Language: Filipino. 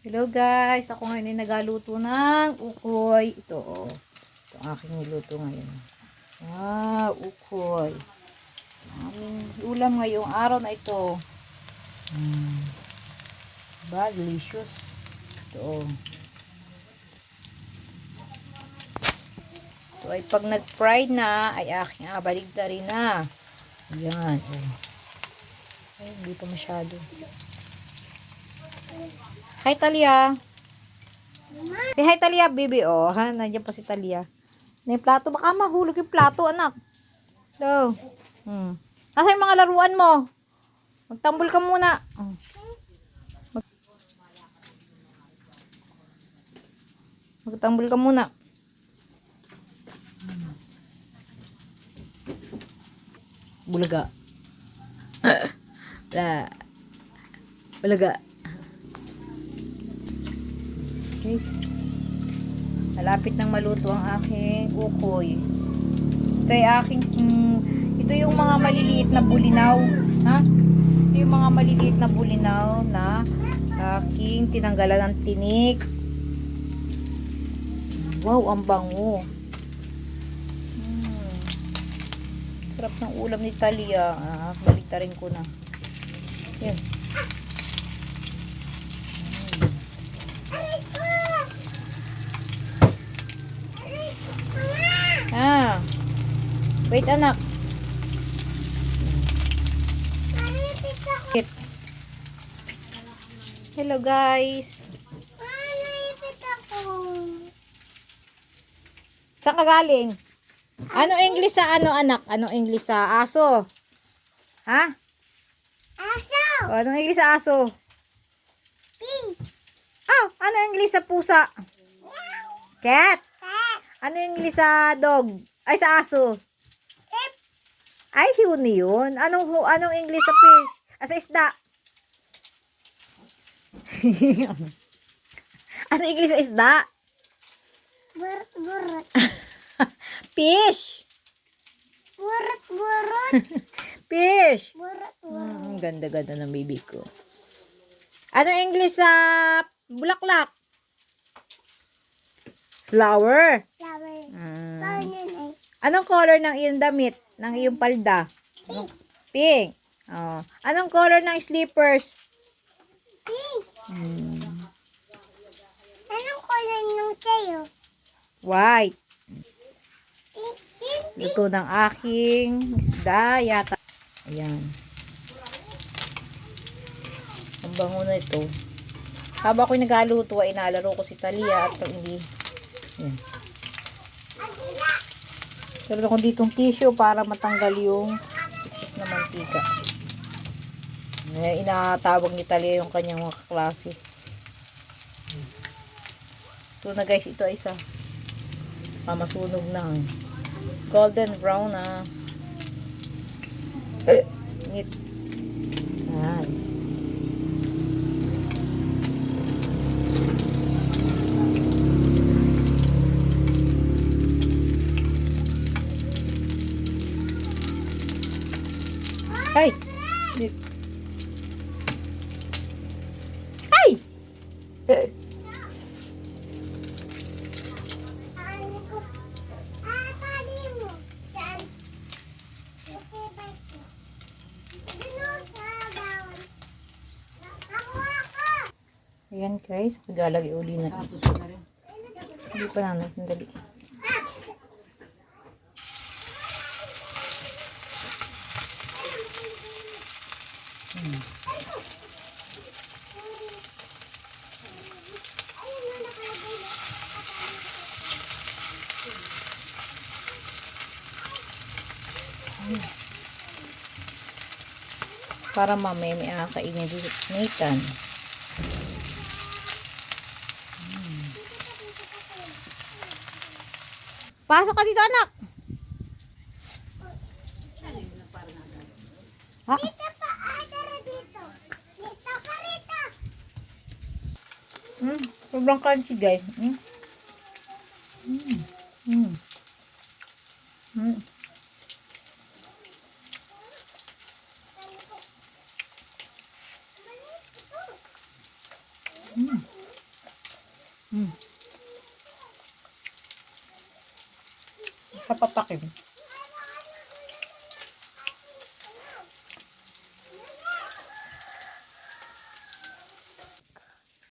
Hello guys, ako ngayon ay nagaluto ng ukoy. Ito oh. Ito ang aking niluto ngayon. Wow, ukoy. Aming ulam ngayong araw na ito. Diba? Delicious. Ito oh. Ito ay pag nag-fry na ay aking abaligtarin na. Ayan. Oh. Ay, hindi pa masyado. Hi Talia. Say hi Talia, baby. Oh, ha, nandiyan pa si Talia. Na yung plato, baka mahulog yung plato, anak. So, Asa yung mga laruan mo? Magtambol ka muna. Magtambol ka muna. Bulaga. Wala. Bulaga. Guys, malapit nang maluto ang aking ukoy. Ito ay aking ito yung mga maliliit na bulinaw, ha? Ito yung mga maliliit na bulinaw na aking tinanggalan ng tinik. Wow, ang bango. Sarap ng ulam ni Talia. Baliktarin ko na. Yan. Wait anak. Hello guys. Saan ka galing? Ano English sa ano anak? Ano English sa aso? Ha? Aso! O, anong English sa aso? Pig! Ano English sa pusa? Cat? Ano English sa dog? Ay, sa aso? Ay, huni yun. Anong English sa fish? Sa isda? Anong English sa isda? Burot-burot. Fish! Burot-burot. Fish! Burot-burot. Ganda-ganda ng baby ko. Anong English sa bulaklak? Flower. Flower. Flower yun eh. Anong color ng iyong damit? Ng iyong palda? Pink. Oh. Anong color ng slippers? Pink. Anong kulay ng sayo? White. Pink, pink. Luto ng aking isda yata. Ayan. Ang bango na ito. Habang ako'y nagaluto ay nalaro ko si Talia at hindi. Ayan. Meron ako ditong tissue para matanggal yung excess na mantika. Inatawag ni Talia yung kanyang mga kaklase. Ito na guys, ito ay isa. Masunog na. Golden brown na. Ngit. Ayan. Ay! Ay! Tali mo. Saan? Okay, bye. Sunod sa bawal. Nakuha ka! Ayan guys, maglalagay uli na is. Hindi pa namin, sandali. Para mamaya may akainin dito. Nathan. Pasok ka dito anak. Ha? Dito pa, tara dito. Dito ka rito. Sobrang crunchy guys. Sa papakin.